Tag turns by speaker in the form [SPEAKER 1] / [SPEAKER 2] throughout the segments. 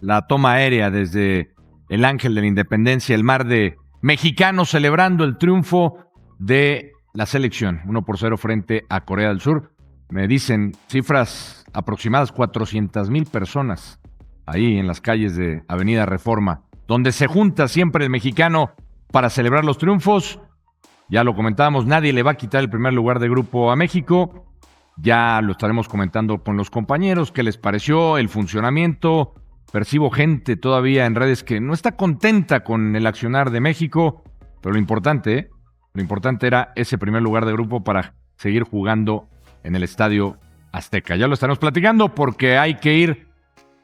[SPEAKER 1] la toma aérea desde el Ángel de la Independencia, el mar de mexicanos celebrando el triunfo de la selección, 1-0 frente a Corea del Sur. Me dicen cifras aproximadas, 400,000 personas ahí en las calles de Avenida Reforma, donde se junta siempre el mexicano para celebrar los triunfos. Ya lo comentábamos, nadie le va a quitar el primer lugar de grupo a México. Ya lo estaremos comentando con los compañeros, qué les pareció el funcionamiento. Percibo gente todavía en redes que no está contenta con el accionar de México, pero lo importante era ese primer lugar de grupo para seguir jugando en el Estadio Azteca. Ya lo estaremos platicando porque hay que ir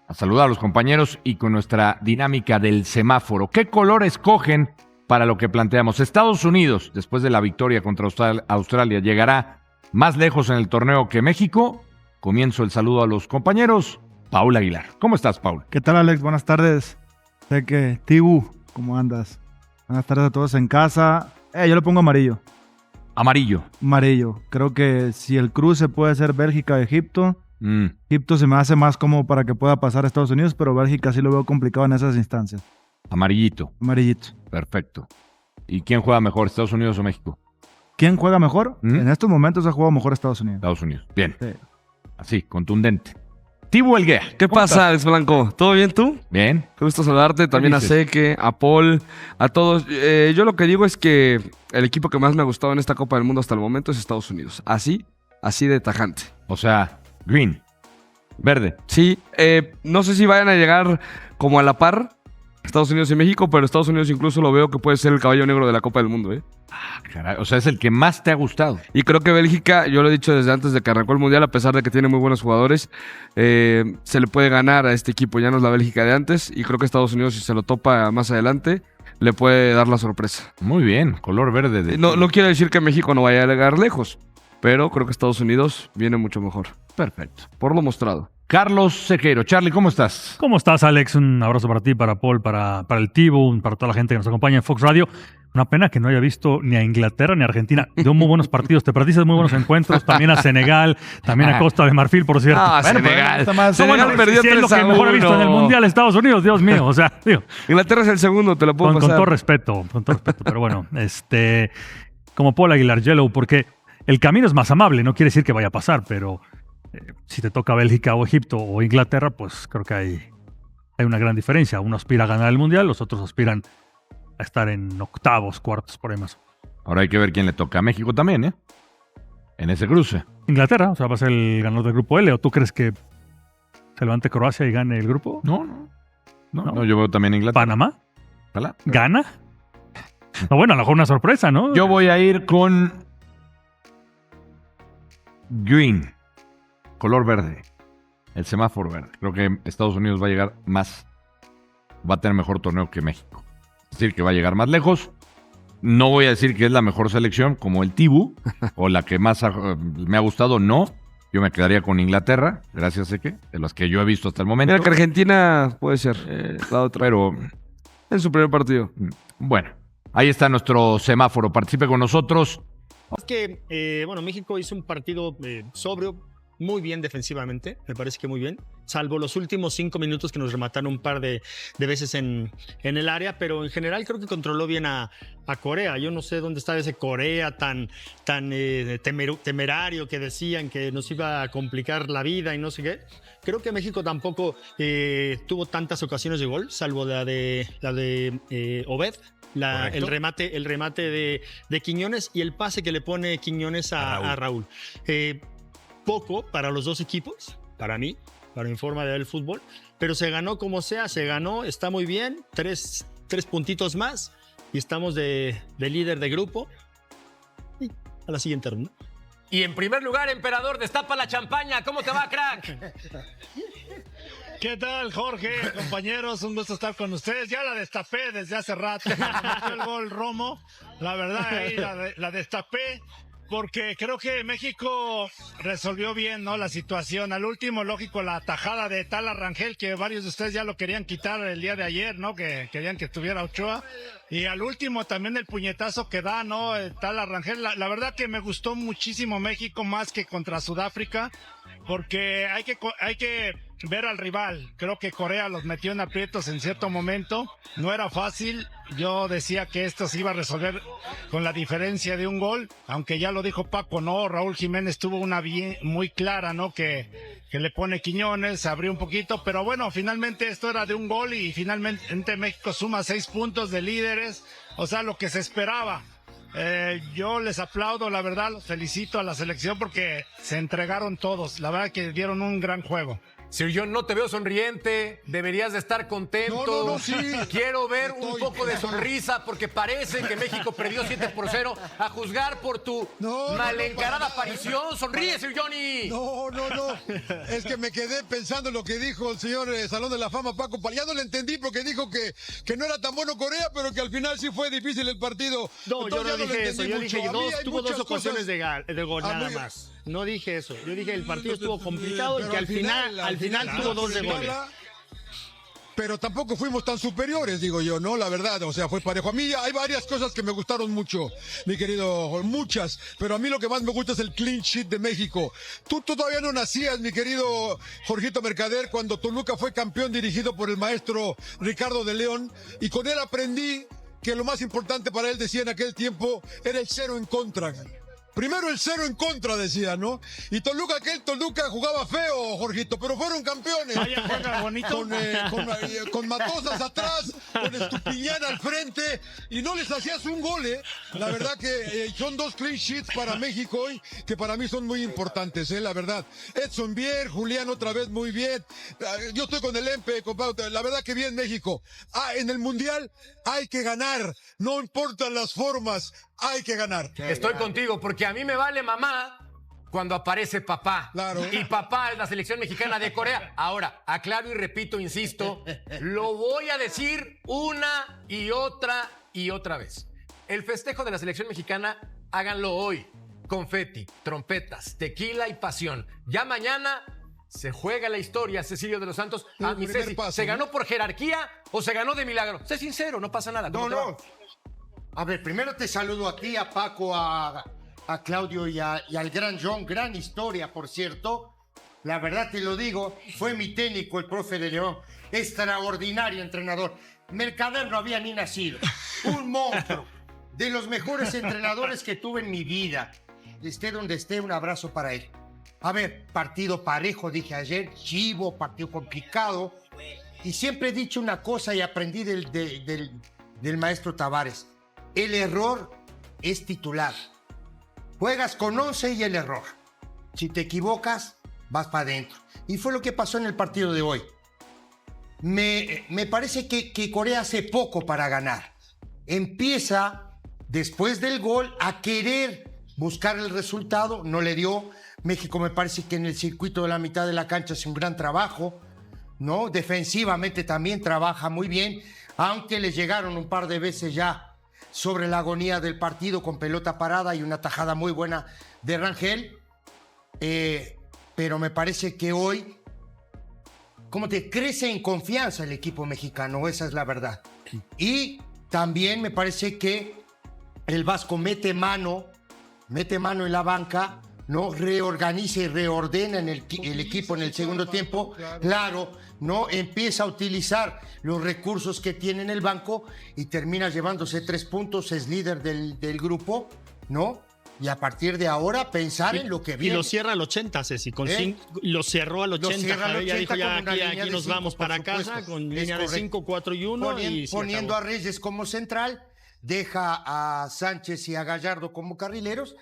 [SPEAKER 1] a saludar a los compañeros y con nuestra dinámica del semáforo. ¿Qué color escogen para lo que planteamos? Estados Unidos, después de la victoria contra Australia, ¿llegará más lejos en el torneo que México? Comienzo el saludo a los compañeros. Paul Aguilar. ¿Cómo estás, Paul?
[SPEAKER 2] ¿Qué tal, Alex? Buenas tardes. Sé que Tibu, ¿cómo andas? Buenas tardes a todos en casa. Yo le pongo amarillo.
[SPEAKER 1] Amarillo.
[SPEAKER 2] Amarillo. Creo que si el cruce puede ser Bélgica-Egipto, Egipto se me hace más como para que pueda pasar a Estados Unidos, pero Bélgica sí lo veo complicado en esas instancias.
[SPEAKER 1] Amarillito.
[SPEAKER 2] Amarillito.
[SPEAKER 1] Perfecto. ¿Y quién juega mejor, Estados Unidos o México?
[SPEAKER 2] ¿Quién juega mejor? En estos momentos ha jugado mejor Estados Unidos.
[SPEAKER 1] Estados Unidos. Bien.
[SPEAKER 2] Sí.
[SPEAKER 1] Así, contundente. Tibu Elguea.
[SPEAKER 3] ¿Qué pasa, Alex Blanco? ¿Todo bien tú?
[SPEAKER 1] Bien.
[SPEAKER 3] Qué gusto saludarte. También a Seque, a Paul, a todos. Yo lo que digo es que el equipo que más me ha gustado en esta Copa del Mundo hasta el momento es Estados Unidos. Así de tajante.
[SPEAKER 1] O sea, green. Verde.
[SPEAKER 3] Sí, no sé si vayan a llegar como a la par Estados Unidos y México, pero Estados Unidos incluso lo veo que puede ser el caballo negro de la Copa del Mundo, ¿eh?
[SPEAKER 1] Caray, o sea, es el que más te ha gustado.
[SPEAKER 3] Y creo que Bélgica, yo lo he dicho desde antes de que arrancó el Mundial, a pesar de que tiene muy buenos jugadores, se le puede ganar a este equipo. Ya no es la Bélgica de antes, y creo que Estados Unidos, si se lo topa más adelante, le puede dar la sorpresa.
[SPEAKER 1] Muy bien, color verde.
[SPEAKER 3] No quiero decir que México no vaya a llegar lejos, pero creo que Estados Unidos viene mucho mejor.
[SPEAKER 1] Perfecto.
[SPEAKER 3] Por lo mostrado.
[SPEAKER 1] Carlos Sequeiro. Charlie, ¿cómo estás?
[SPEAKER 4] ¿Cómo estás, Alex? Un abrazo para ti, para Paul, para el Tibu, para toda la gente que nos acompaña en Fox Radio. Una pena que no haya visto ni a Inglaterra ni a Argentina. Dio muy buenos partidos. Te perdiste de muy buenos encuentros. También a Senegal, también a Costa de Marfil, por cierto.
[SPEAKER 3] Senegal.
[SPEAKER 4] Senegal perdió 3-1. Es lo que mejor ha visto en el Mundial Estados Unidos, Dios mío. O sea, digo.
[SPEAKER 3] Inglaterra es el segundo, te lo puedo pasar.
[SPEAKER 4] Con todo respeto. Pero bueno, como Paul Aguilar, Yellow, porque el camino es más amable. No quiere decir que vaya a pasar, pero si te toca Bélgica o Egipto o Inglaterra, pues creo que hay una gran diferencia. Uno aspira a ganar el Mundial, los otros aspiran a estar en octavos, cuartos, por ahí más.
[SPEAKER 1] Ahora hay que ver quién le toca a México también, ¿eh? En ese cruce.
[SPEAKER 4] Inglaterra, o sea, va a ser el ganador del grupo L. ¿O tú crees que se levante Croacia y gane el grupo?
[SPEAKER 1] No, yo veo también Inglaterra.
[SPEAKER 4] ¿Panamá?
[SPEAKER 1] ¿Ojalá?
[SPEAKER 4] ¿Gana? No, bueno, a lo mejor una sorpresa, ¿no?
[SPEAKER 1] Yo voy a ir con green, color verde, el semáforo verde. Creo que Estados Unidos va a llegar va a tener mejor torneo que México. Es decir, que va a llegar más lejos. No voy a decir que es la mejor selección como el Tibu o la que más me ha gustado, no. Yo me quedaría con Inglaterra, gracias a de las que yo he visto hasta el momento.
[SPEAKER 3] Mira que Argentina puede ser la otra.
[SPEAKER 1] Pero
[SPEAKER 3] en su primer partido.
[SPEAKER 1] Bueno, ahí está nuestro semáforo. Participe con nosotros.
[SPEAKER 5] Es que, México hizo un partido sobrio, muy bien defensivamente, me parece que muy bien, salvo los últimos 5 minutos que nos remataron un par de veces en el área, pero en general creo que controló bien a Corea. Yo no sé dónde está ese Corea tan temerario que decían que nos iba a complicar la vida y no sé qué. Creo que México tampoco tuvo tantas ocasiones de gol, salvo la de Obed. El remate de Quiñones y el pase que le pone Quiñones a Raúl. Poco para los dos equipos, para mí, para mi forma de ver el fútbol, pero se ganó como sea, está muy bien, tres puntitos más y estamos de líder de grupo y a la siguiente ronda.
[SPEAKER 6] Y en primer lugar, Emperador, destapa la champaña. ¿Cómo te va, crack?
[SPEAKER 7] ¿Qué tal, Jorge? Compañeros, un gusto estar con ustedes. Ya la destapé desde hace rato. Cuando metió el gol Romo, la verdad, ahí la destapé. Porque creo que México resolvió bien, ¿no?, la situación. Al último, lógico, la tajada de Tala Rangel, que varios de ustedes ya lo querían quitar el día de ayer, ¿no?, que querían que estuviera Ochoa. Y al último también el puñetazo que da, ¿no?, Tala Rangel. La verdad que me gustó muchísimo México, más que contra Sudáfrica. porque hay que ver al rival. Creo que Corea los metió en aprietos en cierto momento. No era fácil. Yo decía que esto se iba a resolver con la diferencia de un gol, aunque ya lo dijo Paco, ¿no? Raúl Jiménez tuvo una bien muy clara, ¿no? Que le pone Quiñones, se abrió un poquito, pero bueno, finalmente esto era de un gol y finalmente México suma 6 puntos de líderes, o sea, lo que se esperaba. Yo les aplaudo, la verdad, los felicito a la selección porque se entregaron todos, la verdad que dieron un gran juego.
[SPEAKER 6] Sir John, no te veo sonriente, deberías de estar contento.
[SPEAKER 8] No, sí.
[SPEAKER 6] Quiero ver un poco de sonrisa porque parece que México perdió 7-0 a juzgar por tu malencarada aparición. Sonríe, Sir Johnny.
[SPEAKER 8] No. Es que me quedé pensando en lo que dijo el señor Salón de la Fama, Paco. Ya no le entendí porque dijo que no era tan bueno Corea, pero que al final sí fue difícil el partido.
[SPEAKER 5] No, yo no dije eso. Yo dije tuvo 2 ocasiones
[SPEAKER 8] cosas...
[SPEAKER 5] de gol nada más. No dije eso. Yo dije el partido estuvo complicado y que al final tuvo 2 de goles.
[SPEAKER 8] Pero tampoco fuimos tan superiores, digo yo, ¿no? La verdad, o sea, fue parejo. A mí hay varias cosas que me gustaron mucho, mi querido, muchas, pero a mí lo que más me gusta es el clean sheet de México. Tú todavía no nacías, mi querido Jorgito Mercader, cuando Toluca fue campeón dirigido por el maestro Ricardo de León, y con él aprendí que lo más importante para él, decía en aquel tiempo, era el 0 en contra. Primero el 0 en contra, decía, ¿no? Y Toluca jugaba feo, Jorgito, pero fueron campeones.
[SPEAKER 5] Vaya, juega bonito.
[SPEAKER 8] Con Matosas atrás, con Estupiñán al frente, y no les hacías un gol, ¿eh? La verdad que son 2 clean sheets para México hoy, que para mí son muy importantes, la verdad. Edson bien, Julián otra vez muy bien. Yo estoy con el Empe, compadre. La verdad que bien México. En el Mundial hay que ganar, no importan las formas, hay que ganar.
[SPEAKER 6] Estoy contigo, porque a mí me vale mamá cuando aparece papá.
[SPEAKER 8] Claro.
[SPEAKER 6] Y papá es la selección mexicana de Corea. Ahora, aclaro y repito, insisto, lo voy a decir una y otra vez. El festejo de la selección mexicana, háganlo hoy. Confeti, trompetas, tequila y pasión. Ya mañana se juega la historia, Cecilio de los Santos. Mi Ceci, ¿se ganó por jerarquía o se ganó de milagro? Sé sincero, no pasa nada.
[SPEAKER 9] No. A ver, primero te saludo a ti, a Paco, a Claudio y al gran John. Gran historia, por cierto. La verdad te lo digo, fue mi técnico, el profe de León. Extraordinario entrenador. Mercader no había ni nacido. Un monstruo. De los mejores entrenadores que tuve en mi vida. Esté donde esté, un abrazo para él. A ver, partido parejo, dije ayer. Chivo, partido complicado. Y siempre he dicho una cosa y aprendí del maestro Tavares. El error es titular. Juegas con 11 y el error. Si te equivocas, vas para adentro. Y fue lo que pasó en el partido de hoy. Me parece que Corea hace poco para ganar. Empieza, después del gol, a querer buscar el resultado. No le dio. México me parece que en el circuito de la mitad de la cancha hace un gran trabajo, ¿no? Defensivamente también trabaja muy bien, aunque les llegaron un par de veces ya sobre la agonía del partido con pelota parada y una tajada muy buena de Rangel. Pero me parece que hoy, como te crece en confianza el equipo mexicano, esa es la verdad. Y también me parece que el Vasco mete mano en la banca, ¿no? Reorganiza y reordena el equipo en el segundo tiempo. Claro, ¿no? Empieza a utilizar los recursos que tiene en el banco y termina llevándose 3 puntos, es líder del grupo, ¿no? Y a partir de ahora pensar en lo que viene.
[SPEAKER 5] Y lo cierra al 80, Ceci, lo cerró al 80. Ya dijo, aquí nos vamos para casa con línea de 5, 4 y 1.
[SPEAKER 9] Poniendo a Reyes como central, deja a Sánchez y a Gallardo como carrileros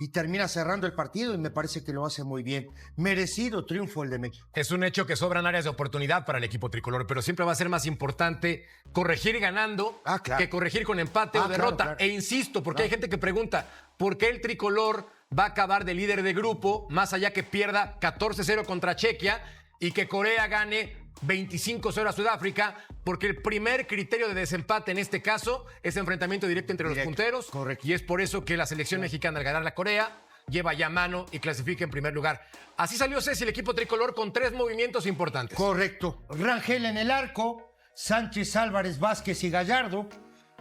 [SPEAKER 9] y termina cerrando el partido y me parece que lo hace muy bien. Merecido triunfo el de México.
[SPEAKER 6] Es un hecho que sobran áreas de oportunidad para el equipo tricolor, pero siempre va a ser más importante corregir ganando que corregir con empate o derrota. Claro. E insisto, porque hay gente que pregunta, ¿por qué el tricolor va a acabar de líder de grupo más allá que pierda 14-0 contra Chequia y que Corea gane 25-0 a Sudáfrica? Porque el primer criterio de desempate en este caso es enfrentamiento directo entre los punteros.
[SPEAKER 9] Correcto.
[SPEAKER 6] Y es por eso que la selección mexicana al ganar la Corea lleva ya mano y clasifica en primer lugar. Así salió Ceci, el equipo tricolor, con 3 movimientos importantes.
[SPEAKER 9] Correcto. Rangel en el arco, Sánchez, Álvarez, Vázquez y Gallardo.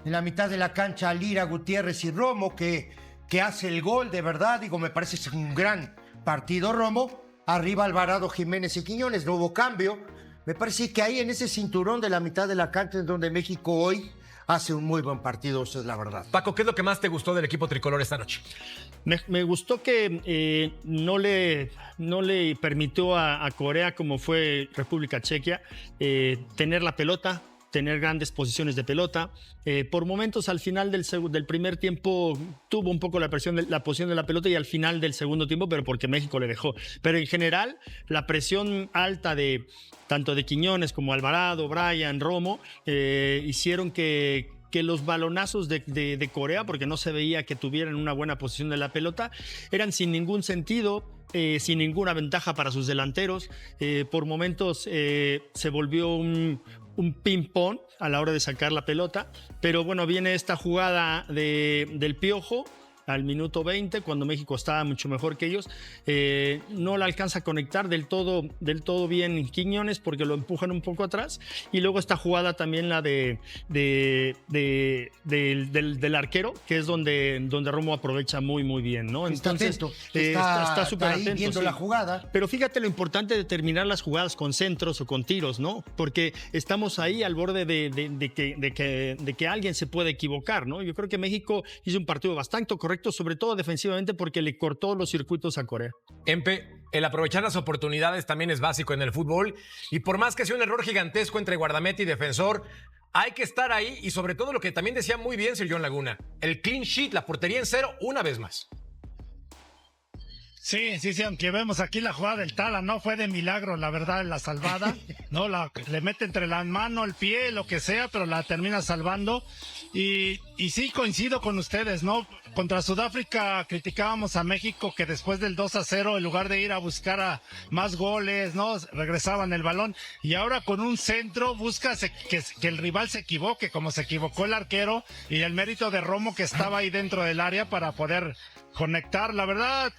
[SPEAKER 9] En la mitad de la cancha, Lira, Gutiérrez y Romo, que hace el gol, de verdad. Digo, me parece un gran partido, Romo. arriba Alvarado, Jiménez y Quiñones, no hubo cambio. Me parece que ahí en ese cinturón de la mitad de la cancha es donde México hoy hace un muy buen partido, eso es la verdad.
[SPEAKER 6] Paco, ¿qué es lo que más te gustó del equipo tricolor esta noche?
[SPEAKER 5] Me gustó que no le permitió a Corea, como fue República Checa, tener la pelota, tener grandes posiciones de pelota. Por momentos al final del primer tiempo tuvo un poco la posición de la pelota y al final del segundo tiempo, pero porque México le dejó. Pero en general, la presión alta de tanto de Quiñones como Alvarado, Bryan, Romo, hicieron que los balonazos de Corea, porque no se veía que tuvieran una buena posición de la pelota, eran sin ningún sentido, sin ninguna ventaja para sus delanteros. Por momentos se volvió un ping-pong a la hora de sacar la pelota, pero bueno, viene esta jugada del Piojo al minuto 20, cuando México estaba mucho mejor que ellos. No la alcanza a conectar del todo bien Quiñones porque lo empujan un poco atrás. Y luego esta jugada también la del arquero, que es donde Romo aprovecha muy, muy bien, ¿no? Entonces, está súper atento.
[SPEAKER 9] Viendo la jugada.
[SPEAKER 5] Pero fíjate lo importante de terminar las jugadas con centros o con tiros, ¿no? Porque estamos ahí al borde de que alguien se puede equivocar, ¿no? Yo creo que México hizo un partido bastante correcto, sobre todo defensivamente, porque le cortó los circuitos a Corea.
[SPEAKER 6] Empe, el aprovechar las oportunidades también es básico en el fútbol, y por más que sea un error gigantesco entre guardameta y defensor, hay que estar ahí, y sobre todo lo que también decía muy bien Sir John Laguna, el clean sheet, la portería en cero una vez más.
[SPEAKER 7] Sí, aunque vemos aquí la jugada del Tala, no fue de milagro, la verdad, la salvada, no, le mete entre la mano, el pie, lo que sea, pero la termina salvando. Y sí coincido con ustedes, ¿no? Contra Sudáfrica criticábamos a México que después del 2-0, en lugar de ir a buscar a más goles, ¿no? Regresaban el balón, y ahora con un centro busca que el rival se equivoque, como se equivocó el arquero, y el mérito de Romo, que estaba ahí dentro del área para poder conectar. La verdad,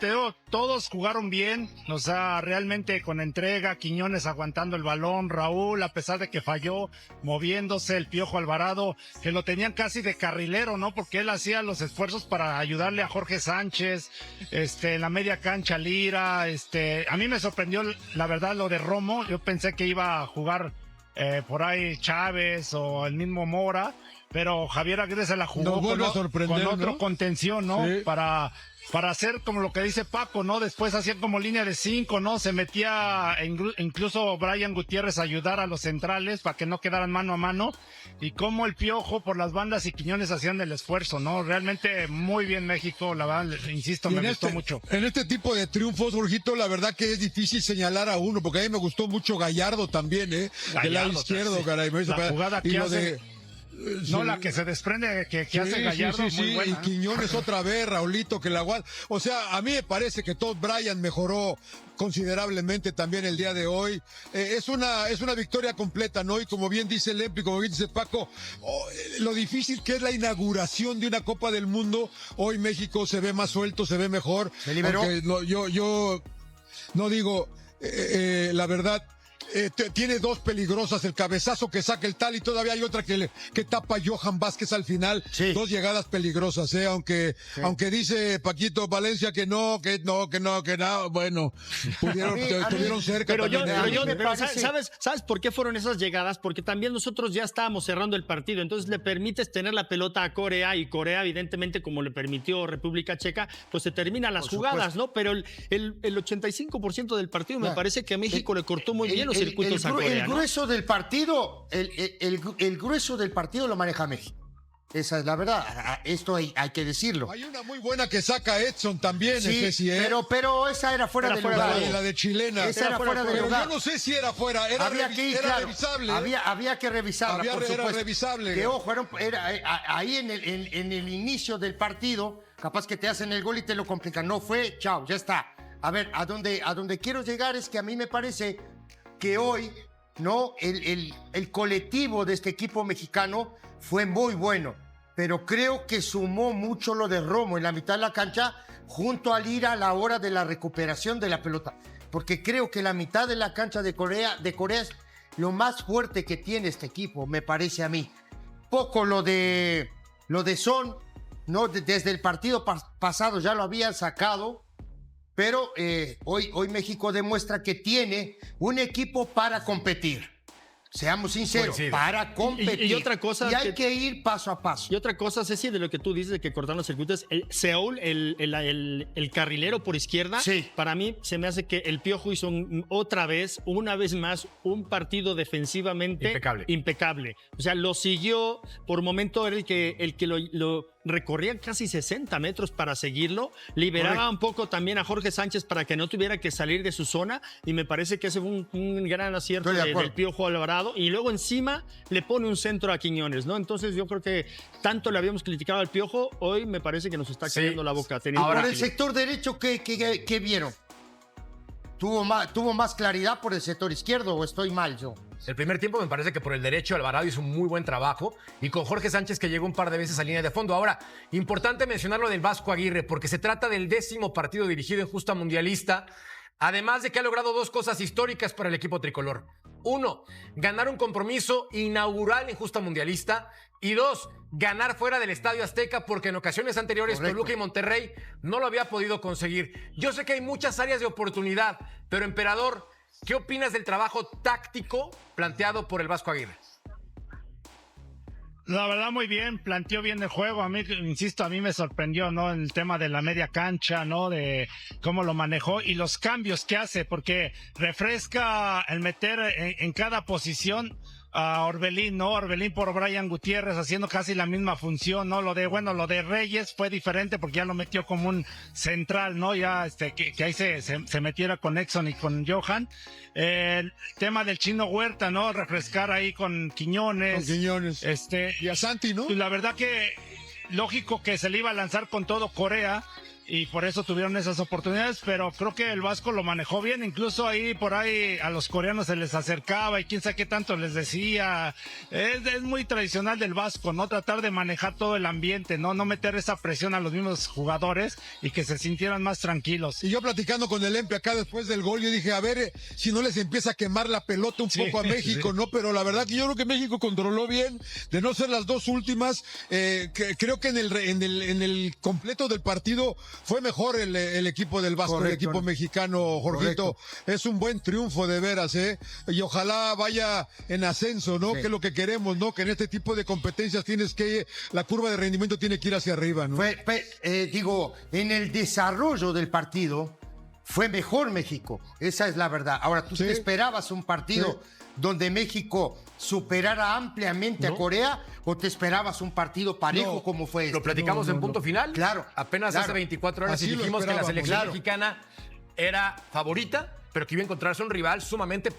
[SPEAKER 7] todos jugaron bien, o sea, realmente con entrega. Quiñones aguantando el balón, Raúl, a pesar de que falló, moviéndose, el Piojo Alvarado, que lo tenían casi de carrilero, ¿no? Porque él hacía los esfuerzos para ayudarle a Jorge Sánchez, en la media cancha Lira, a mí me sorprendió, la verdad, lo de Romo. Yo pensé que iba a jugar por ahí Chávez o el mismo Mora, pero Javier Aguirre se la jugó con otro contención, ¿no? Sí. Para hacer como lo que dice Paco, ¿no? Después hacía como línea de 5, ¿no? Se metía incluso Bryan Gutiérrez a ayudar a los centrales para que no quedaran mano a mano. Y como el Piojo por las bandas y Quiñones hacían el esfuerzo, ¿no? Realmente muy bien México, la verdad, insisto, me gustó mucho.
[SPEAKER 8] En este tipo de triunfos, Jorgito, la verdad que es difícil señalar a uno, porque a mí me gustó mucho Gallardo también, ¿eh? Del lado izquierdo, sí. Caray.
[SPEAKER 7] La jugada que hace... No, la que se desprende que hace Gallardo, muy buena.
[SPEAKER 8] Y Quiñones otra vez, Raulito, que la aguanta. O sea, a mí me parece que Todd Bryan mejoró considerablemente también el día de hoy. Es una victoria completa, ¿no? Y como bien dice Lempi, como bien dice Paco, lo difícil que es la inauguración de una Copa del Mundo. Hoy México se ve más suelto, se ve mejor.
[SPEAKER 9] Se liberó.
[SPEAKER 8] Yo no digo, la verdad... tiene dos peligrosas, el cabezazo que saca el Tal, y todavía hay otra que tapa Johan Vázquez al final. Sí. Dos llegadas peligrosas, aunque dice Paquito Valencia que no, bueno, estuvieron cerca.
[SPEAKER 5] Pero ¿sabes por qué fueron esas llegadas? Porque también nosotros ya estábamos cerrando el partido, entonces le permites tener la pelota a Corea, y Corea, evidentemente, como le permitió República Checa, pues se terminan las jugadas, ¿no? Pero el 85% del partido me parece que a México le cortó muy bien los circuitos a Corea,
[SPEAKER 9] el grueso del partido, el grueso del partido lo maneja México. Esa es la verdad. Esto hay que decirlo.
[SPEAKER 8] Hay una muy buena que saca Edson también,
[SPEAKER 9] sí, pero esa era fuera de lugar.
[SPEAKER 8] La de chilena.
[SPEAKER 9] Esa era fuera de lugar.
[SPEAKER 8] Yo no sé si era fuera. Había revisable.
[SPEAKER 9] Había que revisarla, por supuesto.
[SPEAKER 8] Era revisable.
[SPEAKER 9] Que ojo, ahí en el inicio del partido, capaz que te hacen el gol y te lo complican. No fue, chao, ya está. A ver, a donde quiero llegar es que a mí me parece que hoy, ¿no? El colectivo de este equipo mexicano fue muy bueno, pero creo que sumó mucho lo de Romo en la mitad de la cancha, junto al ir a la hora de la recuperación de la pelota, porque creo que la mitad de la cancha de Corea es lo más fuerte que tiene este equipo, me parece a mí. Poco lo de Son, ¿no? Desde el partido pasado ya lo habían sacado, pero hoy México demuestra que tiene un equipo para competir. Seamos sinceros,
[SPEAKER 6] Coincido.
[SPEAKER 9] para competir.
[SPEAKER 5] Y otra cosa
[SPEAKER 9] Y hay que ir paso a paso.
[SPEAKER 5] Y otra cosa, Ceci, de lo que tú dices de que cortaron los circuitos, Seúl, el carrilero por izquierda,
[SPEAKER 9] Sí.
[SPEAKER 5] para mí se me hace que el Piojo hizo una vez más, un partido defensivamente impecable. O sea, lo siguió, por momento era el que lo recorría casi 60 metros para seguirlo, liberaba un poco también a Jorge Sánchez para que no tuviera que salir de su zona, y me parece que ese fue un gran acierto del Piojo Alvarado, y luego encima le pone un centro a Quiñones, ¿no? Entonces yo creo que tanto le habíamos criticado al Piojo, hoy me parece que nos está cayendo la boca.
[SPEAKER 9] Ahora, el sector derecho, ¿qué vieron? ¿Tuvo más claridad por el sector izquierdo o estoy mal yo?
[SPEAKER 6] El primer tiempo me parece que por el derecho Alvarado hizo un muy buen trabajo, y con Jorge Sánchez, que llegó un par de veces a línea de fondo. Ahora, importante mencionar lo del Vasco Aguirre, porque se trata del 10º partido dirigido en justa mundialista, además de que ha logrado 2 cosas históricas para el equipo tricolor. 1, ganar un compromiso inaugural en justa mundialista, y 2, ganar fuera del Estadio Azteca, porque en ocasiones anteriores Toluca y Monterrey no lo había podido conseguir. Yo sé que hay muchas áreas de oportunidad, pero Emperador, ¿qué opinas del trabajo táctico planteado por el Vasco Aguirre?
[SPEAKER 7] La verdad, muy bien, planteó bien el juego. A mí, insisto, a mí me sorprendió, ¿no? El tema de la media cancha, ¿no? De cómo lo manejó y los cambios que hace, porque refresca el meter en cada posición a Orbelín, ¿no? Orbelín por Brian Gutiérrez haciendo casi la misma función, ¿no? Lo de Reyes fue diferente porque ya lo metió como un central, ¿no? Ya que ahí se metiera con Exxon y con Johan. El tema del Chino Huerta, ¿no? Refrescar ahí con Quiñones.
[SPEAKER 8] Y a Santi, ¿no?
[SPEAKER 7] La verdad que lógico que se le iba a lanzar con todo Corea, y por eso tuvieron esas oportunidades, pero creo que el Vasco lo manejó bien. Incluso ahí por ahí a los coreanos se les acercaba y quién sabe qué tanto les decía. Es muy tradicional del Vasco, ¿no? Tratar de manejar todo el ambiente, no meter esa presión a los mismos jugadores y que se sintieran más tranquilos.
[SPEAKER 8] Y yo platicando con el Empe acá después del gol, yo dije, a ver, si no les empieza a quemar la pelota un poco a México, ¿no? Pero la verdad que yo creo que México controló bien, de no ser las 2 últimas, creo que en el completo del partido fue mejor el equipo del Vasco, el equipo mexicano, Jorgito. Es un buen triunfo de veras, y ojalá vaya en ascenso, ¿no? Que es lo que queremos, ¿no? Que en este tipo de competencias la curva de rendimiento tiene que ir hacia arriba, ¿no?
[SPEAKER 9] En el desarrollo del partido fue mejor México, esa es la verdad. Ahora, ¿tú te esperabas un partido donde México superara ampliamente a Corea, o te esperabas un partido parejo como fue este?
[SPEAKER 6] Lo platicamos en Punto Final.
[SPEAKER 9] Claro.
[SPEAKER 6] Apenas hace 24 horas
[SPEAKER 8] Así
[SPEAKER 6] y dijimos que la selección
[SPEAKER 9] claro.
[SPEAKER 6] mexicana era favorita, pero que iba a encontrarse un rival sumamente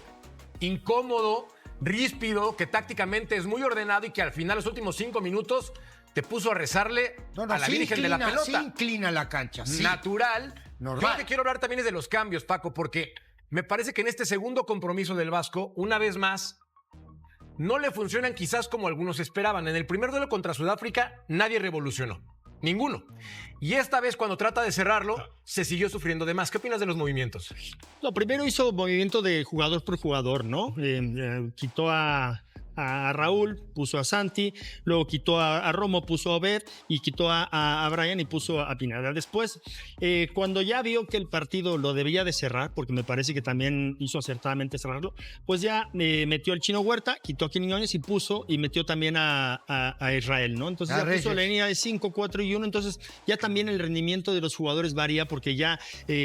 [SPEAKER 6] incómodo, ríspido, que tácticamente es muy ordenado y que al final, los últimos 5 minutos, te puso a rezarle a la Virgen de la Pelota.
[SPEAKER 9] Se inclina la cancha. Sí.
[SPEAKER 6] Natural.
[SPEAKER 9] Normal.
[SPEAKER 6] Yo lo que quiero hablar también es de los cambios, Paco, porque me parece que en este segundo compromiso del Vasco, una vez más, no le funcionan quizás como algunos esperaban. En el primer duelo contra Sudáfrica, nadie revolucionó. Ninguno. Y esta vez, cuando trata de cerrarlo, se siguió sufriendo de más. ¿Qué opinas de los movimientos?
[SPEAKER 5] Lo primero hizo movimiento de jugador por jugador, ¿no? Quitó a Raúl, puso a Santi, luego quitó a Romo, puso a Obed, y quitó a Brian y puso a Pineda. Después, cuando ya vio que el partido lo debía de cerrar, porque me parece que también hizo acertadamente cerrarlo, pues ya metió al Chino Huerta, quitó a Quiñones y metió también a Israel, ¿no? Entonces ya puso la línea de 5, 4 y 1, entonces ya también el rendimiento de los jugadores varía, porque ya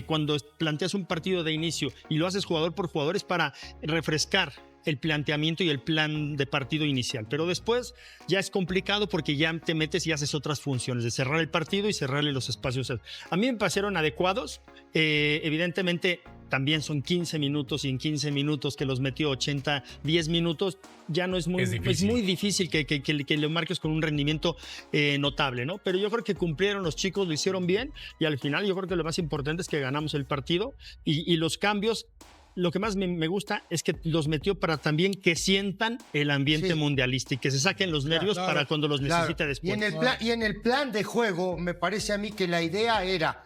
[SPEAKER 5] cuando planteas un partido de inicio y lo haces jugador por jugador es para refrescar el planteamiento y el plan de partido inicial, pero después ya es complicado porque ya te metes y haces otras funciones de cerrar el partido y cerrarle los espacios. A mí me parecieron adecuados, evidentemente también son 15 minutos, y en 15 minutos que los metió 80, 10 minutos, ya no es muy difícil que lo marques con un rendimiento notable, ¿no? Pero yo creo que cumplieron los chicos, lo hicieron bien, y al final yo creo que lo más importante es que ganamos el partido, y los cambios. Lo que más me gusta es que los metió para también que sientan el ambiente mundialista y que se saquen los nervios para cuando los necesite después.
[SPEAKER 9] Y en el plan de juego, me parece a mí que la idea era: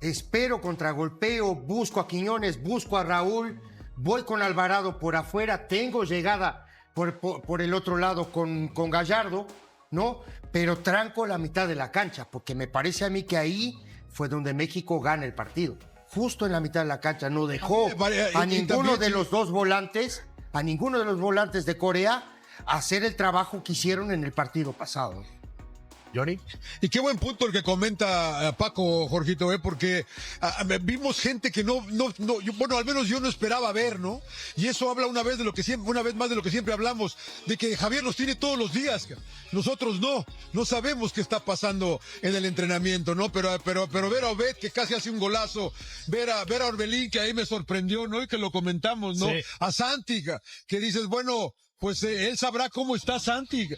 [SPEAKER 9] espero contragolpeo, busco a Quiñones, busco a Raúl, voy con Alvarado por afuera, tengo llegada por el otro lado con Gallardo, ¿no? Pero tranco la mitad de la cancha, porque me parece a mí que ahí fue donde México gana el partido. justo en la mitad de la cancha, no dejó a ninguno de los dos volantes, de Corea, hacer el trabajo que hicieron en el partido pasado.
[SPEAKER 6] Johnny.
[SPEAKER 8] Y qué buen punto el que comenta Paco, Jorgito, porque vimos gente que bueno, al menos yo no esperaba ver, ¿no? Y eso habla una vez más de lo que siempre hablamos, de que Javier los tiene todos los días. Nosotros no sabemos qué está pasando en el entrenamiento, ¿no? Pero ver a Obed, que casi hace un golazo, ver a Orbelín, que ahí me sorprendió, ¿no? Y que lo comentamos, ¿no? Sí. A Santi, que dices, bueno, pues él sabrá cómo está Santi.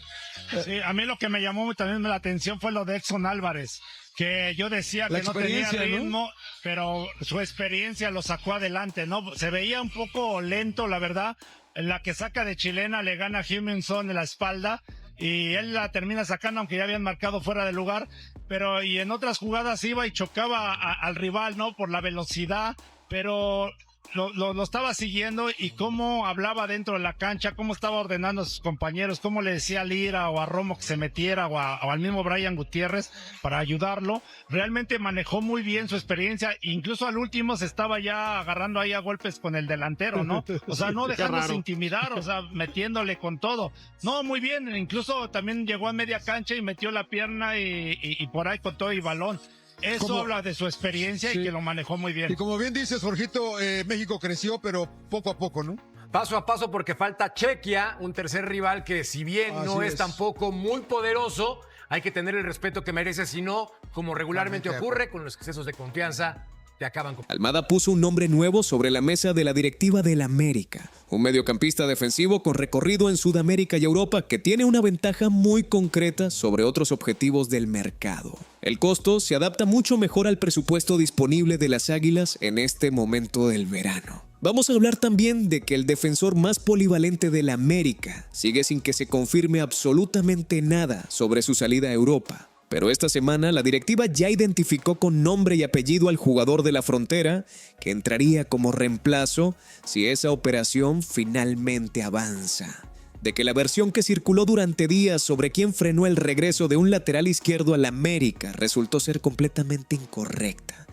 [SPEAKER 7] Sí, a mí lo que me llamó también la atención fue lo de Edson Álvarez, que yo decía que no tenía ritmo, ¿no? Pero su experiencia lo sacó adelante, ¿no? Se veía un poco lento, la verdad. En la que saca de chilena le gana a Huminson en la espalda y él la termina sacando, aunque ya habían marcado fuera de lugar. Pero y en otras jugadas iba y chocaba al rival, ¿no? Por la velocidad, pero lo estaba siguiendo y cómo hablaba dentro de la cancha, cómo estaba ordenando a sus compañeros, cómo le decía a Lira o a Romo que se metiera o al mismo Brian Gutiérrez para ayudarlo. Realmente manejó muy bien su experiencia, incluso al último se estaba ya agarrando ahí a golpes con el delantero, ¿no? O sea, no dejándose intimidar, o sea, metiéndole con todo. No, muy bien, incluso también llegó a media cancha y metió la pierna y por ahí con todo y balón. Eso habla de su experiencia y que lo manejó muy bien.
[SPEAKER 8] Y como bien dices, Jorgito, México creció, pero poco a poco, ¿no?
[SPEAKER 6] Paso a paso, porque falta Chequia, un tercer rival que, si bien no es tampoco muy poderoso, hay que tener el respeto que merece, si no, como regularmente ocurre, con los excesos de confianza, te acaban con...
[SPEAKER 10] Almada puso un nombre nuevo sobre la mesa de la directiva del América, un mediocampista defensivo con recorrido en Sudamérica y Europa que tiene una ventaja muy concreta sobre otros objetivos del mercado. El costo se adapta mucho mejor al presupuesto disponible de las Águilas en este momento del verano. Vamos a hablar también de que el defensor más polivalente del América sigue sin que se confirme absolutamente nada sobre su salida a Europa. Pero esta semana la directiva ya identificó con nombre y apellido al jugador de la frontera que entraría como reemplazo si esa operación finalmente avanza. De que la versión que circuló durante días sobre quién frenó el regreso de un lateral izquierdo al América resultó ser completamente incorrecta.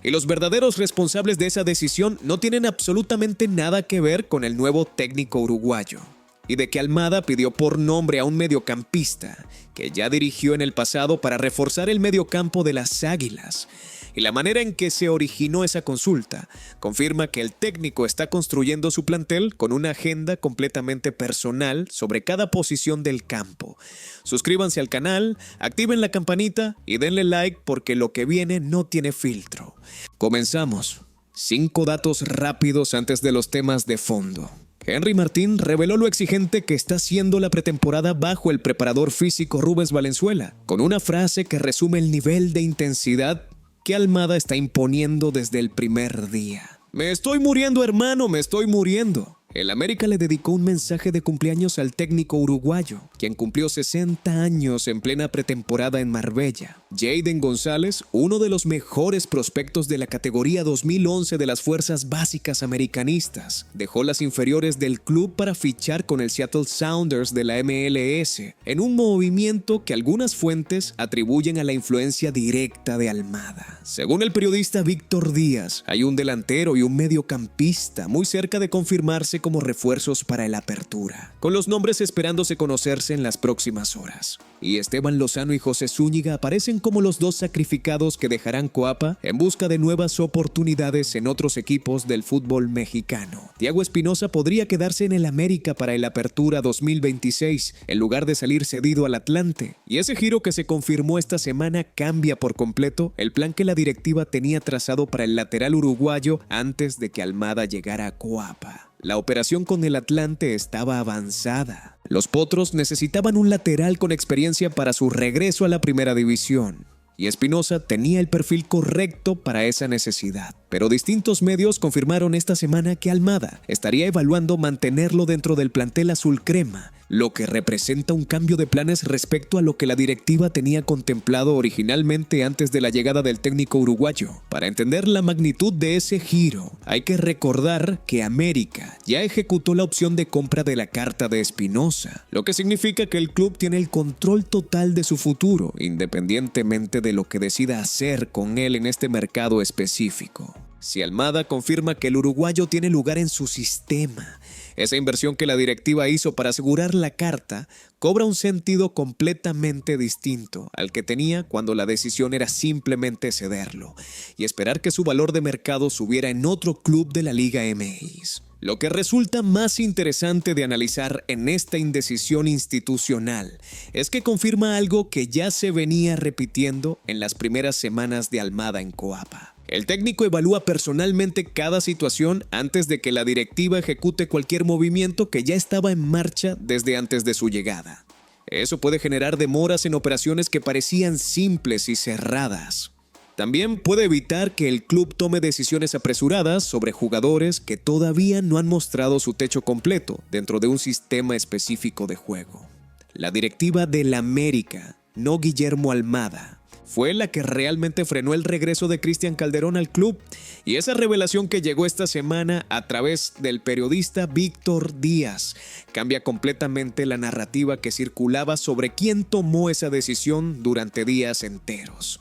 [SPEAKER 10] Y los verdaderos responsables de esa decisión no tienen absolutamente nada que ver con el nuevo técnico uruguayo. Y de que Almada pidió por nombre a un mediocampista que ya dirigió en el pasado para reforzar el mediocampo de las Águilas. Y la manera en que se originó esa consulta confirma que el técnico está construyendo su plantel con una agenda completamente personal sobre cada posición del campo. Suscríbanse al canal, activen la campanita y denle like porque lo que viene no tiene filtro. Comenzamos. 5 datos rápidos antes de los temas de fondo. Henry Martín reveló lo exigente que está siendo la pretemporada bajo el preparador físico Rubens Valenzuela, con una frase que resume el nivel de intensidad que Almada está imponiendo desde el primer día. Me estoy muriendo, hermano, me estoy muriendo. El América le dedicó un mensaje de cumpleaños al técnico uruguayo, quien cumplió 60 años en plena pretemporada en Marbella. Jayden González, uno de los mejores prospectos de la categoría 2011 de las fuerzas básicas americanistas, dejó las inferiores del club para fichar con el Seattle Sounders de la MLS, en un movimiento que algunas fuentes atribuyen a la influencia directa de Almada. Según el periodista Víctor Díaz, hay un delantero y un mediocampista muy cerca de confirmarse como refuerzos para el Apertura, con los nombres esperándose conocerse en las próximas horas. Y Esteban Lozano y José Zúñiga aparecen como los dos sacrificados que dejarán Coapa en busca de nuevas oportunidades en otros equipos del fútbol mexicano. Thiago Espinosa podría quedarse en el América para el Apertura 2026, en lugar de salir cedido al Atlante. Y ese giro que se confirmó esta semana cambia por completo el plan que la directiva tenía trazado para el lateral uruguayo antes de que Almada llegara a Coapa. La operación con el Atlante estaba avanzada. Los Potros necesitaban un lateral con experiencia para su regreso a la primera división. Y Espinosa tenía el perfil correcto para esa necesidad. Pero distintos medios confirmaron esta semana que Almada estaría evaluando mantenerlo dentro del plantel azul crema, lo que representa un cambio de planes respecto a lo que la directiva tenía contemplado originalmente antes de la llegada del técnico uruguayo. Para entender la magnitud de ese giro, hay que recordar que América ya ejecutó la opción de compra de la carta de Espinosa, lo que significa que el club tiene el control total de su futuro, independientemente de lo que decida hacer con él en este mercado específico. si Almada confirma que el uruguayo tiene lugar en su sistema, esa inversión que la directiva hizo para asegurar la carta cobra un sentido completamente distinto al que tenía cuando la decisión era simplemente cederlo y esperar que su valor de mercado subiera en otro club de la Liga MX. Lo que resulta más interesante de analizar en esta indecisión institucional es que confirma algo que ya se venía repitiendo en las primeras semanas de Almada en Coapa. El técnico evalúa personalmente cada situación antes de que la directiva ejecute cualquier movimiento que ya estaba en marcha desde antes de su llegada. Eso puede generar demoras en operaciones que parecían simples y cerradas. También puede evitar que el club tome decisiones apresuradas sobre jugadores que todavía no han mostrado su techo completo dentro de un sistema específico de juego. La directiva del América, no Guillermo Almada, fue la que realmente frenó el regreso de Cristian Calderón al club, y esa revelación que llegó esta semana a través del periodista Víctor Díaz cambia completamente la narrativa que circulaba sobre quién tomó esa decisión durante días enteros.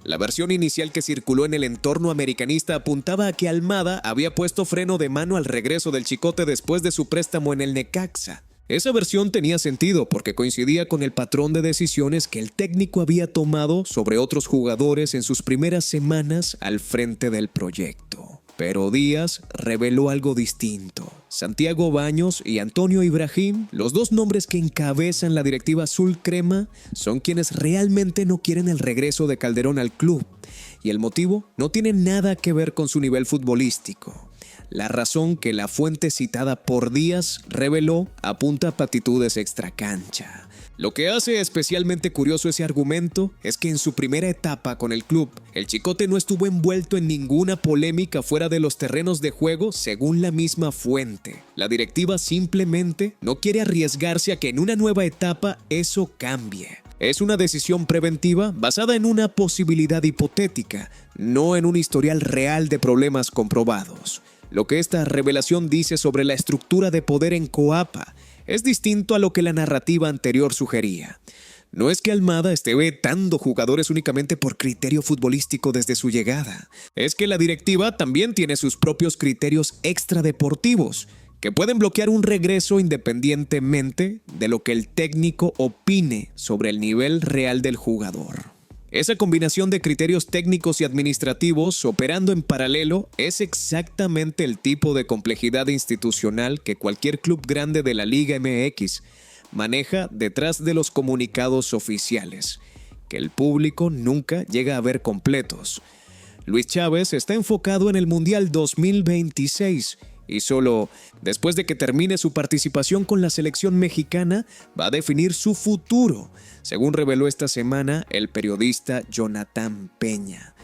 [SPEAKER 10] La versión inicial que circuló en el entorno americanista apuntaba a que Almada había puesto freno de mano al regreso del Chicote después de su préstamo en el Necaxa. Esa versión tenía sentido porque coincidía con el patrón de decisiones que el técnico había tomado sobre otros jugadores en sus primeras semanas al frente del proyecto. Pero Díaz reveló algo distinto. Santiago Baños y Antonio Ibrahim, los dos nombres que encabezan la directiva azul crema, son quienes realmente no quieren el regreso de Calderón al club. Y el motivo no tiene nada que ver con su nivel futbolístico. La razón que la fuente citada por Díaz reveló apunta a aptitudes extracancha. Lo que hace especialmente curioso ese argumento es que en su primera etapa con el club, el Chicote no estuvo envuelto en ninguna polémica fuera de los terrenos de juego según la misma fuente. La directiva simplemente no quiere arriesgarse a que en una nueva etapa eso cambie. Es una decisión preventiva basada en una posibilidad hipotética, no en un historial real de problemas comprobados. Lo que esta revelación dice sobre la estructura de poder en Coapa es distinto a lo que la narrativa anterior sugería. No es que Almada esté vetando jugadores únicamente por criterio futbolístico desde su llegada. Es que la directiva también tiene sus propios criterios extradeportivos, que pueden bloquear un regreso independientemente de lo que el técnico opine sobre el nivel real del jugador. Esa combinación de criterios técnicos y administrativos operando en paralelo es exactamente el tipo de complejidad institucional que cualquier club grande de la Liga MX maneja detrás de los comunicados oficiales, que el público nunca llega a ver completos. Luis Chávez está enfocado en el Mundial 2026 y solo después de que termine su participación con la selección mexicana va a definir su futuro, según reveló esta semana el periodista Jonathan Peña.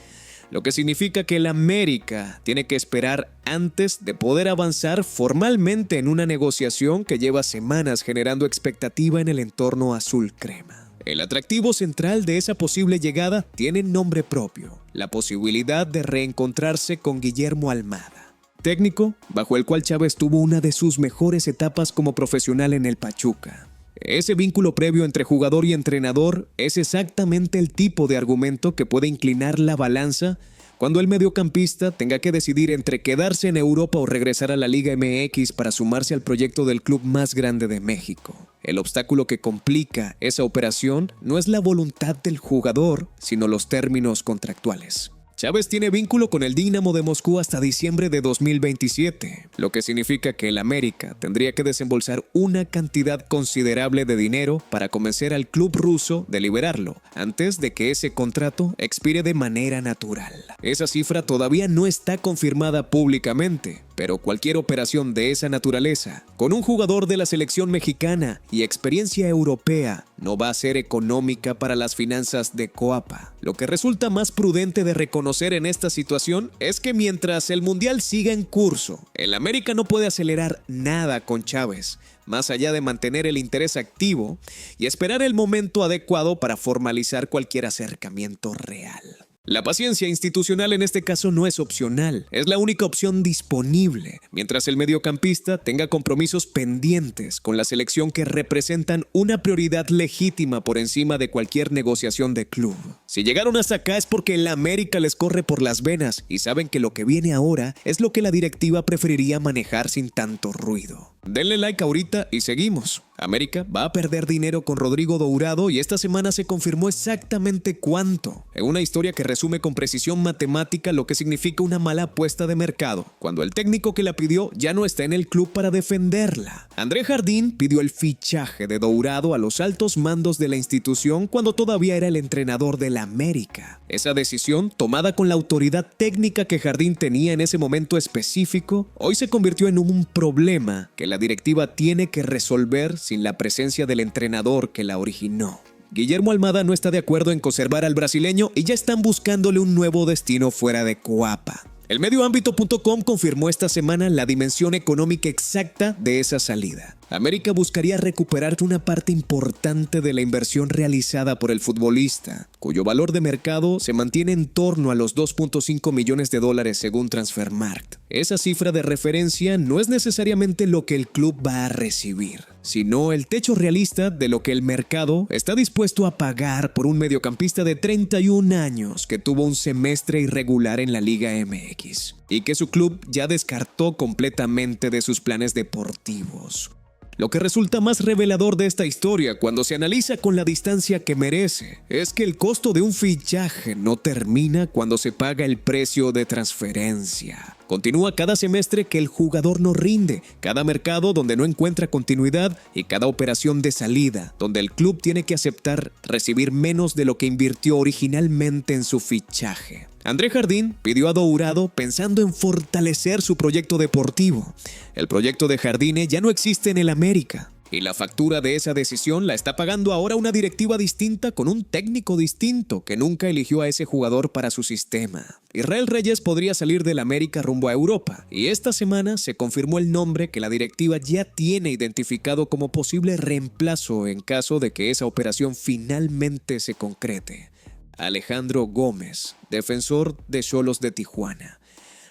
[SPEAKER 10] Lo que significa que el América tiene que esperar antes de poder avanzar formalmente en una negociación que lleva semanas generando expectativa en el entorno azul crema. El atractivo central de esa posible llegada tiene nombre propio: la posibilidad de reencontrarse con Guillermo Almada, técnico bajo el cual Chávez tuvo una de sus mejores etapas como profesional en el Pachuca. Ese vínculo previo entre jugador y entrenador es exactamente el tipo de argumento que puede inclinar la balanza cuando el mediocampista tenga que decidir entre quedarse en Europa o regresar a la Liga MX para sumarse al proyecto del club más grande de México. El obstáculo que complica esa operación no es la voluntad del jugador, sino los términos contractuales. Chávez tiene vínculo con el Dinamo de Moscú hasta diciembre de 2027, lo que significa que el América tendría que desembolsar una cantidad considerable de dinero para convencer al club ruso de liberarlo, antes de que ese contrato expire de manera natural. Esa cifra todavía no está confirmada públicamente, pero cualquier operación de esa naturaleza, con un jugador de la selección mexicana y experiencia europea, no va a ser económica para las finanzas de Coapa. Lo que resulta más prudente de reconocer en esta situación es que mientras el Mundial siga en curso, el América no puede acelerar nada con Chávez, más allá de mantener el interés activo y esperar el momento adecuado para formalizar cualquier acercamiento real. La paciencia institucional en este caso no es opcional, es la única opción disponible, mientras el mediocampista tenga compromisos pendientes con la selección que representan una prioridad legítima por encima de cualquier negociación de club. Si llegaron hasta acá es porque el América les corre por las venas y saben que lo que viene ahora es lo que la directiva preferiría manejar sin tanto ruido. Denle like ahorita y seguimos. América va a perder dinero con Rodrigo Dourado y esta semana se confirmó exactamente cuánto, en una historia que resume con precisión matemática lo que significa una mala apuesta de mercado, cuando el técnico que la pidió ya no está en el club para defenderla. André Jardín pidió el fichaje de Dourado a los altos mandos de la institución cuando todavía era el entrenador del América. Esa decisión, tomada con la autoridad técnica que Jardín tenía en ese momento específico, hoy se convirtió en un problema que la directiva tiene que resolver sin la presencia del entrenador que la originó. Guillermo Almada no está de acuerdo en conservar al brasileño y ya están buscándole un nuevo destino fuera de Coapa. El medioámbito.com confirmó esta semana la dimensión económica exacta de esa salida. América buscaría recuperar una parte importante de la inversión realizada por el futbolista, cuyo valor de mercado se mantiene en torno a los $2.5 millones según Transfermarkt. Esa cifra de referencia no es necesariamente lo que el club va a recibir, sino el techo realista de lo que el mercado está dispuesto a pagar por un mediocampista de 31 años que tuvo un semestre irregular en la Liga MX y que su club ya descartó completamente de sus planes deportivos. Lo que resulta más revelador de esta historia cuando se analiza con la distancia que merece es que el costo de un fichaje no termina cuando se paga el precio de transferencia. Continúa cada semestre que el jugador no rinde, cada mercado donde no encuentra continuidad y cada operación de salida donde el club tiene que aceptar recibir menos de lo que invirtió originalmente en su fichaje. André Jardín pidió a Dourado pensando en fortalecer su proyecto deportivo. El proyecto de Jardine ya no existe en el América. Y la factura de esa decisión la está pagando ahora una directiva distinta con un técnico distinto que nunca eligió a ese jugador para su sistema. Israel Reyes podría salir del América rumbo a Europa y esta semana se confirmó el nombre que la directiva ya tiene identificado como posible reemplazo en caso de que esa operación finalmente se concrete. Alejandro Gómez, defensor de Xolos de Tijuana.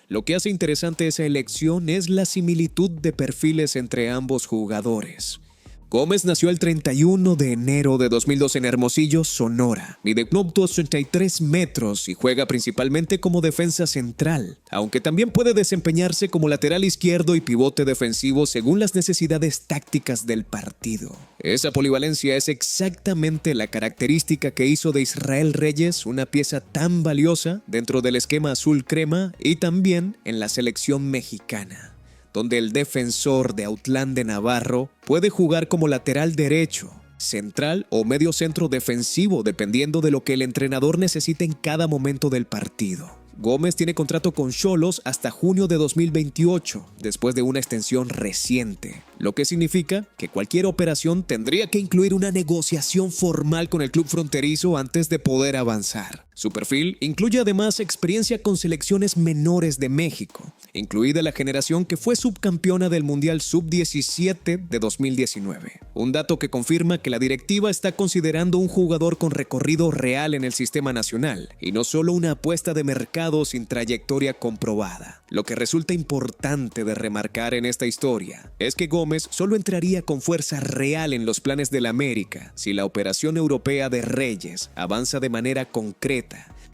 [SPEAKER 10] Lo que hace interesante esa elección es la similitud de perfiles entre ambos jugadores. Gómez nació el 31 de enero de 2002 en Hermosillo, Sonora. Mide 1.83 metros y juega principalmente como defensa central, aunque también puede desempeñarse como lateral izquierdo y pivote defensivo según las necesidades tácticas del partido. Esa polivalencia es exactamente la característica que hizo de Israel Reyes una pieza tan valiosa dentro del esquema azul crema y también en la selección mexicana, donde el defensor de Autlán de Navarro puede jugar como lateral derecho, central o medio centro defensivo dependiendo de lo que el entrenador necesite en cada momento del partido. Gómez tiene contrato con Xolos hasta junio de 2028, después de una extensión reciente, lo que significa que cualquier operación tendría que incluir una negociación formal con el club fronterizo antes de poder avanzar. Su perfil incluye además experiencia con selecciones menores de México, incluida la generación que fue subcampeona del Mundial Sub-17 de 2019. Un dato que confirma que la directiva está considerando un jugador con recorrido real en el sistema nacional y no solo una apuesta de mercado sin trayectoria comprobada. Lo que resulta importante de remarcar en esta historia es que Gómez solo entraría con fuerza real en los planes del América si la operación europea de Reyes avanza de manera concreta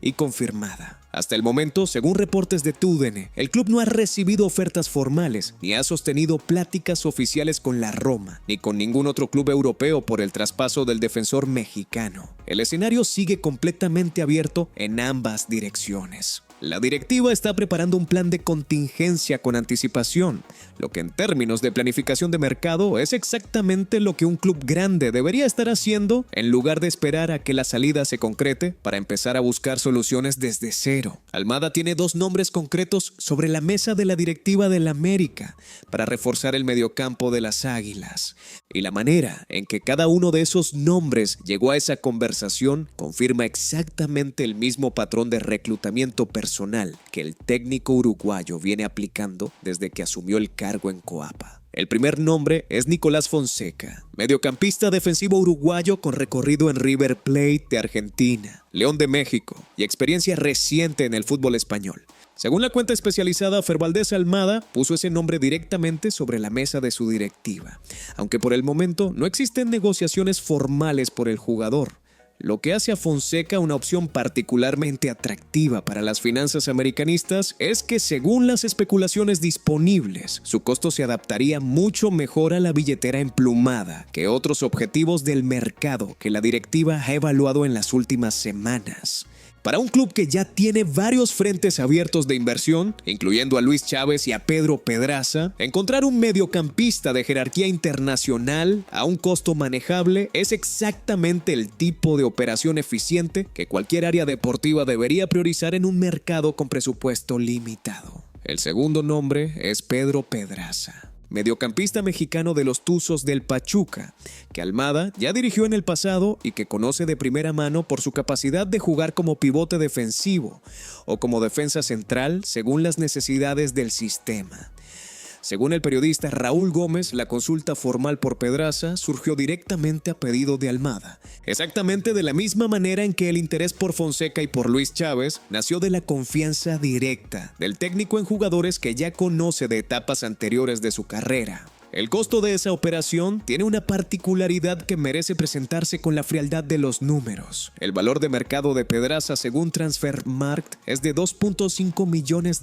[SPEAKER 10] y confirmada. Hasta el momento, según reportes de TUDN, el club no ha recibido ofertas formales ni ha sostenido pláticas oficiales con la Roma ni con ningún otro club europeo por el traspaso del defensor mexicano. El escenario sigue completamente abierto en ambas direcciones. La directiva está preparando un plan de contingencia con anticipación, lo que en términos de planificación de mercado es exactamente lo que un club grande debería estar haciendo en lugar de esperar a que la salida se concrete para empezar a buscar soluciones desde cero. Almada tiene 2 nombres concretos sobre la mesa de la directiva del América para reforzar el mediocampo de las Águilas, y la manera en que cada uno de esos nombres llegó a esa conversación confirma exactamente el mismo patrón de reclutamiento personal que el técnico uruguayo viene aplicando desde que asumió el cargo en Coapa. El primer nombre es Nicolás Fonseca, mediocampista defensivo uruguayo con recorrido en River Plate de Argentina, León de México y experiencia reciente en el fútbol español. Según la cuenta especializada, Fer Valdés Almada puso ese nombre directamente sobre la mesa de su directiva, aunque por el momento no existen negociaciones formales por el jugador, lo que hace a Fonseca una opción particularmente atractiva para las finanzas americanistas es que, según las especulaciones disponibles, su costo se adaptaría mucho mejor a la billetera emplumada que otros objetivos del mercado que la directiva ha evaluado en las últimas semanas. Para un club que ya tiene varios frentes abiertos de inversión, incluyendo a Luis Chávez y a Pedro Pedraza, encontrar un mediocampista de jerarquía internacional a un costo manejable es exactamente el tipo de operación eficiente que cualquier área deportiva debería priorizar en un mercado con presupuesto limitado. El segundo nombre es Pedro Pedraza, mediocampista mexicano de los Tuzos del Pachuca, que Almada ya dirigió en el pasado y que conoce de primera mano por su capacidad de jugar como pivote defensivo o como defensa central según las necesidades del sistema. Según el periodista Raúl Gómez, la consulta formal por Pedraza surgió directamente a pedido de Almada, exactamente de la misma manera en que el interés por Fonseca y por Luis Chávez nació de la confianza directa del técnico en jugadores que ya conoce de etapas anteriores de su carrera. El costo de esa operación tiene una particularidad que merece presentarse con la frialdad de los números. El valor de mercado de Pedraza según Transfermarkt es de $2.5 millones,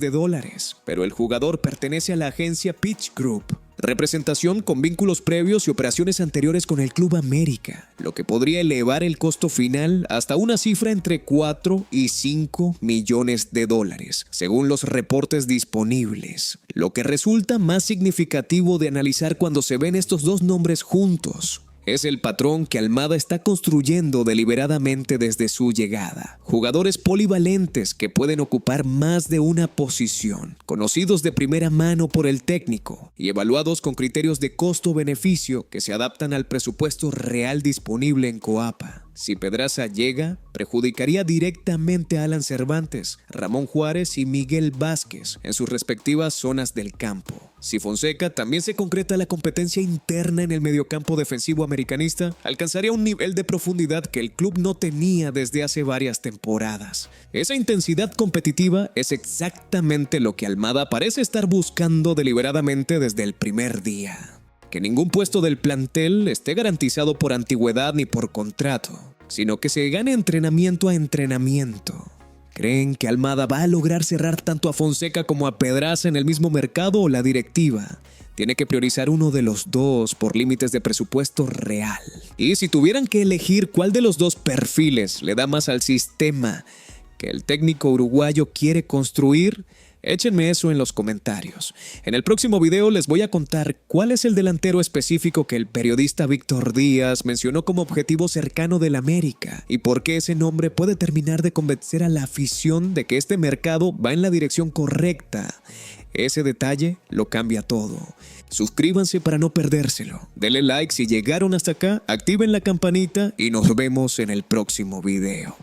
[SPEAKER 10] pero el jugador pertenece a la agencia Pitch Group, representación con vínculos previos y operaciones anteriores con el Club América, lo que podría elevar el costo final hasta una cifra entre 4 y 5 millones de dólares, según los reportes disponibles. Lo que resulta más significativo de analizar cuando se ven estos dos nombres juntos es el patrón que Almada está construyendo deliberadamente desde su llegada. Jugadores polivalentes que pueden ocupar más de una posición, conocidos de primera mano por el técnico y evaluados con criterios de costo-beneficio que se adaptan al presupuesto real disponible en Coapa. Si Pedraza llega, perjudicaría directamente a Alan Cervantes, Ramón Juárez y Miguel Vázquez en sus respectivas zonas del campo. Si Fonseca, también se concreta la competencia interna en el mediocampo defensivo americanista, alcanzaría un nivel de profundidad que el club no tenía desde hace varias temporadas. Esa intensidad competitiva es exactamente lo que Almada parece estar buscando deliberadamente desde el primer día. Que ningún puesto del plantel esté garantizado por antigüedad ni por contrato, sino que se gane entrenamiento a entrenamiento. ¿Creen que Almada va a lograr cerrar tanto a Fonseca como a Pedraza en el mismo mercado o la directiva tiene que priorizar uno de los dos por límites de presupuesto real? Y si tuvieran que elegir cuál de los dos perfiles le da más al sistema que el técnico uruguayo quiere construir, échenme eso en los comentarios. En el próximo video les voy a contar cuál es el delantero específico que el periodista Víctor Díaz mencionó como objetivo cercano del América y por qué ese nombre puede terminar de convencer a la afición de que este mercado va en la dirección correcta. Ese detalle lo cambia todo. Suscríbanse para no perdérselo. Denle like si llegaron hasta acá, activen la campanita y nos vemos en el próximo video.